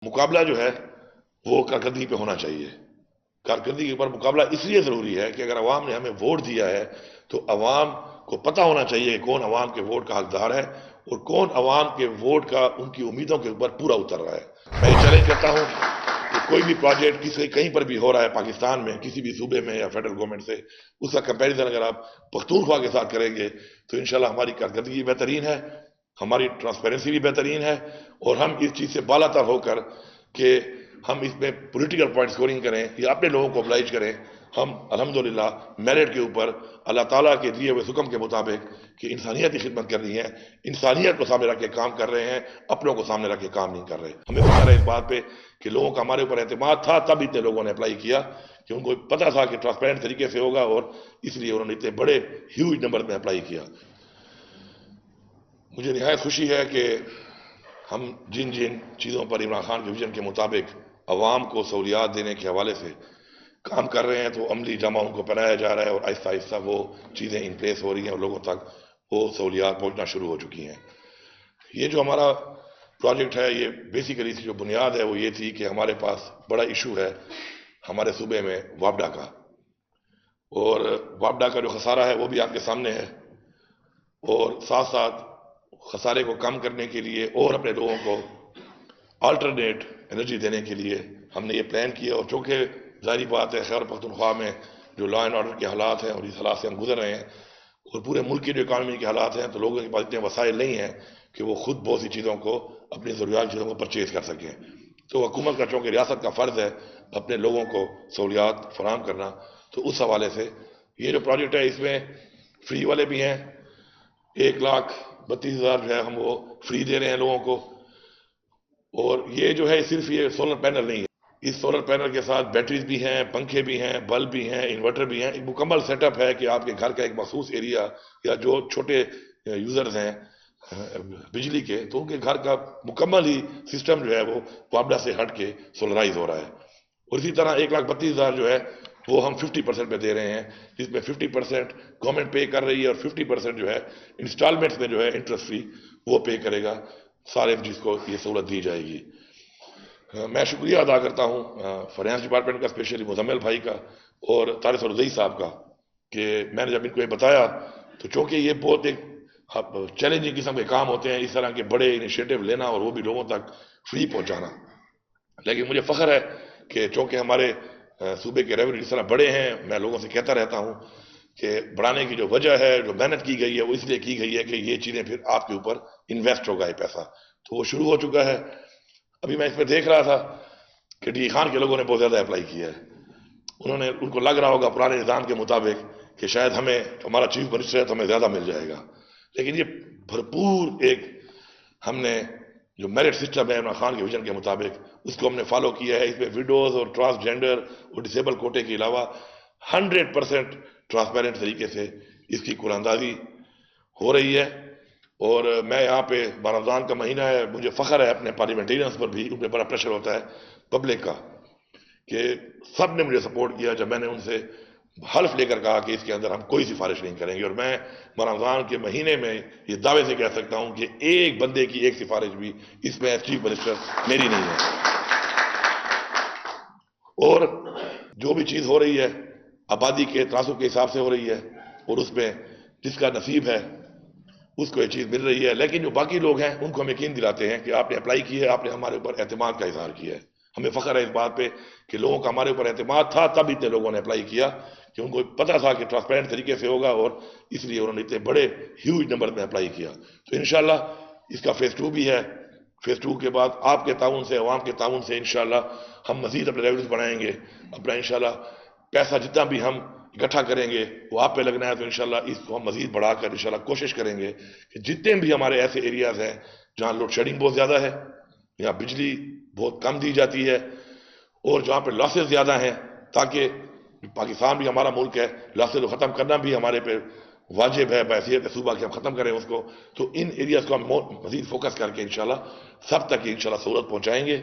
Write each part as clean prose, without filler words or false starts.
मुकाबला जो है वो कारकर्दगी पे होना चाहिए। कारकर्दगी के ऊपर मुकाबला इसलिए ज़रूरी है कि अगर अवाम ने हमें वोट दिया है तो अवाम को पता होना चाहिए कि कौन अवाम के वोट का हकदार है और कौन अवाम के वोट का उनकी उम्मीदों के ऊपर पूरा उतर रहा है। मैं ये चैलेंज करता हूँ कि कोई भी प्रोजेक्ट किसी कहीं पर भी हो रहा है पाकिस्तान में, किसी भी सूबे में या फेडरल गवर्नमेंट से, उसका कंपैरिजन अगर आप पख्तूनख्वा के साथ करेंगे तो इंशाल्लाह हमारी कारकर्दगी बेहतरीन है, हमारी ट्रांसपेरेंसी भी बेहतरीन है और हम इस चीज़ से बालातर होकर कि हम इसमें पॉलिटिकल पॉइंट स्कोरिंग करें या अपने लोगों को oblige करें। हम अल्हम्दुलिल्लाह मेरिट के ऊपर अल्लाह ताला के दिए हुए हुक्म के मुताबिक कि इंसानियत की खिदमत करनी है, इंसानियत को सामने रख के काम कर रहे हैं, अपनों को सामने रख के काम नहीं कर रहे। हमें पता है इस बात पे कि लोगों का हमारे ऊपर एतमाद था, तब इतने लोगों ने अप्लाई किया कि उनको पता था कि ट्रांसपेरेंट तरीके से होगा और इसलिए उन्होंने इतने बड़े ह्यूज नंबर में अप्लाई किया। मुझे निहायत खुशी है कि हम जिन जिन चीज़ों पर इमरान खान के विजन के मुताबिक अवाम को सहूलियात देने के हवाले से काम कर रहे हैं तो अमली जामा उनको पहनाया जा रहा है और आहिस्ता आहिस्ता वो चीज़ें इन प्लेस हो रही हैं और लोगों तक वो सहूलियात पहुँचना शुरू हो चुकी हैं। ये जो हमारा प्रोजेक्ट है, ये बेसिकली इसकी जो बुनियाद है वो ये थी कि हमारे पास बड़ा इशू है हमारे सूबे में वापडा का, और वापडा का जो खसारा है वो भी आपके सामने है, और साथ साथ खसारे को कम करने के लिए और अपने लोगों को अल्टरनेट एनर्जी देने के लिए हमने ये प्लान किया। और चूँकि जाहिर बात है खैबर पख्तूनख्वा में जो लॉ एंड ऑर्डर के हालात हैं और इस हालात से हम गुजर रहे हैं और पूरे मुल्क की जो इकानमी के हालात हैं, तो लोगों के पास इतने वसाइल नहीं हैं कि वो खुद बहुत सी चीज़ों को, अपनी ज़रूरियात चीज़ों को परचेज़ कर सकें। तो हुकूमत का चूँकि रियासत का फ़र्ज़ है अपने लोगों को सहूलियात फराहम करना, तो उस हवाले से ये जो प्रोजेक्ट है इसमें फ्री वाले भी हैं, 1,32,000 जो है हम वो फ्री दे रहे हैं लोगों को। और ये जो है सिर्फ ये सोलर पैनल नहीं है, इस सोलर पैनल के साथ बैटरीज भी हैं, पंखे भी हैं, बल्ब भी हैं, इन्वर्टर भी हैं। एक मुकम्मल सेटअप है कि आपके घर का एक मखसूस एरिया या जो छोटे यूजर्स हैं बिजली के, तो उनके घर का मुकम्मल ही सिस्टम जो है वो वापडा से हट के सोलराइज हो रहा है। और इसी तरह 1,32,000 जो है वो हम 50% पे दे रहे हैं, जिसमें 50% गवर्नमेंट पे कर रही है और 50% जो है इंस्टॉलमेंट्स में जो है इंटरेस्ट फ्री वो पे करेगा सारे जिसको ये सहूलत दी जाएगी। मैं शुक्रिया अदा करता हूँ फाइनेंस डिपार्टमेंट का, स्पेशली मुजम्मिल भाई का और तारिक रज़ई साहब का, कि मैंने जब इनको ये बताया तो चूँकि ये बहुत एक चैलेंजिंग किस्म के काम होते हैं इस तरह के बड़े इनिशिएटिव लेना और वो भी लोगों तक फ्री पहुँचाना, लेकिन मुझे फ़ख्र है कि चूँकि हमारे सूबे के रेवेन्यू इस तरह बड़े हैं। मैं लोगों से कहता रहता हूँ कि बढ़ाने की जो वजह है, जो मेहनत की गई है, वो इसलिए की गई है कि ये चीज़ें फिर आपके ऊपर इन्वेस्ट होगा ये पैसा, तो वो शुरू हो चुका है। अभी मैं इसमें देख रहा था कि डी खान के लोगों ने बहुत ज़्यादा अप्लाई किया है। उनको लग रहा होगा पुराने निज़ाम के मुताबिक कि शायद हमें, हमारा चीफ मिनिस्टर है तो हमें ज़्यादा मिल जाएगा, लेकिन ये भरपूर एक हमने जो मेरिट सिस्टम है इमरान खान के विजन के मुताबिक उसको हमने फॉलो किया है। इसमें विडोज और ट्रांसजेंडर और डिसेबल कोटे के अलावा 100% ट्रांसपेरेंट तरीके से इसकी कुरानंदाजी हो रही है। और मैं यहाँ पे रमज़ान का महीना है, मुझे फ़ख्र है अपने पार्लियामेंटेरियंस पर भी, उन पर बड़ा प्रेशर होता है पब्लिक का कि सब ने मुझे सपोर्ट किया जब मैंने उनसे हल्फ लेकर कहा कि इसके अंदर हम कोई सिफारिश नहीं करेंगे। और मैं रमज़ान के महीने में ये दावे से कह सकता हूँ कि एक बंदे की एक सिफारिश भी इसमें चीफ मिनिस्टर मेरी नहीं है। और जो भी चीज़ हो रही है आबादी के तनासुब के हिसाब से हो रही है और उसमें जिसका नसीब है उसको ये चीज़ मिल रही है, लेकिन जो बाकी लोग हैं उनको हम यकीन दिलाते हैं कि आपने अप्लाई की है, आपने हमारे ऊपर एतमाद का इजहार किया है। हमें फ़ख्र है इस बात पे कि लोगों का हमारे ऊपर एतमाद था, तब इतने लोगों ने अप्लाई किया कि उनको पता था कि ट्रांसपेरेंट तरीके से होगा और इसलिए उन्होंने इतने बड़े ह्यूज नंबर में अप्लाई किया। तो इंशाल्लाह इसका फेज़ 2 भी है। फेज़ 2 के बाद आपके ताउन से, अवाम के ताउन से इंशाल्लाह हम मज़ीद अपने रेवेन्यूज बढ़ाएंगे। अपना इंशाल्लाह पैसा जितना भी हम इकट्ठा करेंगे वो आप पे लगना है, तो इंशाल्लाह इसको हम मज़ीद बढ़ाकर इंशाल्लाह कोशिश करेंगे कि जितने भी हमारे ऐसे एरियाज़ हैं जहाँ लोड शेडिंग बहुत ज़्यादा है, यहाँ बिजली बहुत कम दी जाती है और जहाँ पे लॉसेस ज़्यादा हैं, ताकि पाकिस्तान भी हमारा मुल्क है, लॉसेस को ख़त्म करना भी हमारे पे वाजिब है बैसियत सूबा कि हम ख़त्म करें उसको। तो इन एरियाज़ को हम मज़ीद फोकस करके इंशाल्लाह सब तक इंशाल्लाह सहूलत पहुँचाएँगे।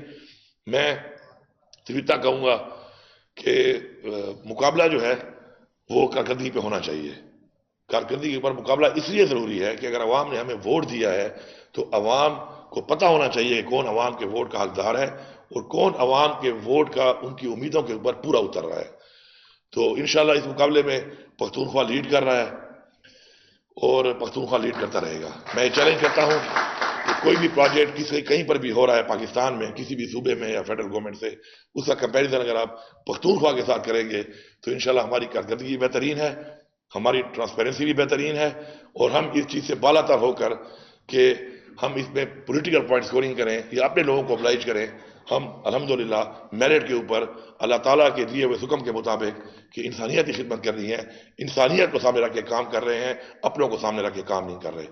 मैं तिविता कहूँगा कि मुकाबला जो है वो कारकर्दगी पे होना चाहिए। कारकर्दगी के ऊपर मुकाबला इसलिए ज़रूरी है कि अगर अवाम ने हमें वोट दिया है तो अवाम को पता होना चाहिए कि कौन अवाम के वोट का हकदार है اور کون عوام کے ووٹ کا ان کی امیدوں کے اوپر پورا اتر رہا ہے. تو انشاءاللہ اس مقابلے میں پختونخوا لیڈ کر رہا ہے اور پختونخوا لیڈ کرتا رہے گا. میں چیلنج کرتا ہوں کہ کوئی بھی پروجیکٹ کہیں پر بھی ہو رہا ہے پاکستان میں کسی بھی صوبے میں یا فیڈرل گورنمنٹ سے، اس کا کمپیریزن اگر آپ پختونخوا کے ساتھ کریں گے تو انشاءاللہ ہماری کارکردگی بہترین ہے، ہماری ٹرانسپیرنسی بھی بہترین ہے، اور ہم اس چیز سے بالا تر ہو کر کہ ہم اس میں پولیٹیکل پوائنٹ سکورنگ کریں یا اپنے لوگوں کو ابلائج کریں. ہم الحمدللہ میرٹ کے اوپر اللہ تعالیٰ کے دیے ہوئے حکم کے مطابق کہ انسانیت کی خدمت کرنی ہے، انسانیت کو سامنے رکھ کے کام کر رہے ہیں، اپنوں کو سامنے رکھ کے کام نہیں کر رہے.